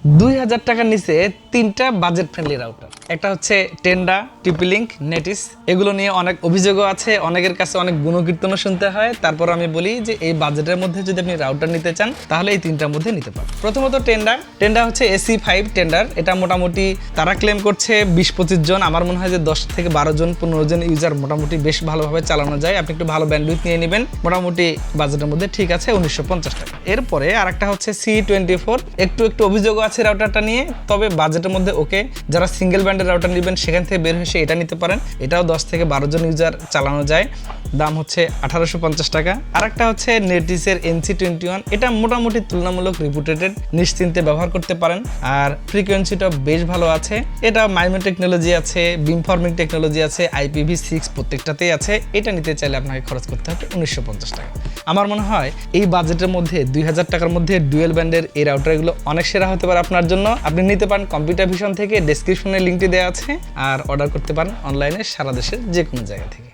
2000 টাকার নিচে তিনটা বাজেট ফ্রেন্ডলি রাউটার। একটা হচ্ছে টেন্ডা, টিপি-লিঙ্ক, নেটিস। এগুলো নিয়ে অনেক অভিযোগও আছে, অনেকের কাছে অনেক গুণকীর্তনও শুনতে হয়। তারপর আমি বলি যে এই বাজেটের মধ্যে যদি আপনি রাউটার নিতে চান তাহলে এই তিনটার মধ্যে নিতে পারেন। প্রথমত টেন্ডা হচ্ছে AC5 টেন্ডার। এটা মোটামুটি তারা ক্লেম করছে 20-25 জন, আমার মনে হয় যে 10 থেকে 12 জন 15 জন ইউজার মোটামুটি বেশ ভালোভাবে চালানো যায়। আপনি একটু ভালো ব্যান্ডউইথ নিয়ে নেবেন, মোটামুটি বাজেটের মধ্যে ঠিক আছে, 1950 টাকা। এরপরে আরেকটা হচ্ছে C24, একটু অভিযোগও আছে রাউটারটা নিয়ে, তবে বাজেটের মধ্যে ওকে। যারা সিঙ্গেল ব্যান্ডের রাউটার নেবেন সেখান থেকে বের হয়ে এটা নিতে পারেন। এটাও 10 থেকে 12 জন ইউজার চালানো যায়, দাম হচ্ছে 1850 টাকা। আরেকটা হচ্ছে নেটিসের NC21, এটা মোটামুটি তুলনামূলক রিপুটেটেড, নিশ্চিন্তে ব্যবহার করতে পারেন। আর ফ্রিকোয়েন্সিটা বেশ ভালো আছে। এটা মাইমো টেকনোলজি আছে, বিমফর্মিং টেকনোলজি আছে, IPv6 প্রত্যেকটাতেই আছে। এটা নিতে চাইলে আপনাকে খরচ করতে হবে 1950 টাকা। আমার মনে হয় এই বাজেটের মধ্যে 2000 টাকার মধ্যে ডুয়েল ব্যান্ডের এই রাউটারগুলো অনেক সেরা হতে পারে আপনার জন্য। আপনি নিতে পারেন কম্পিউটার ভিশন থেকে, ডেসক্রিপশনে লিঙ্কটি দেওয়া আছে, আর অর্ডার করতে পারেন অনলাইনে সারা দেশের যে কোনো জায়গা থেকে।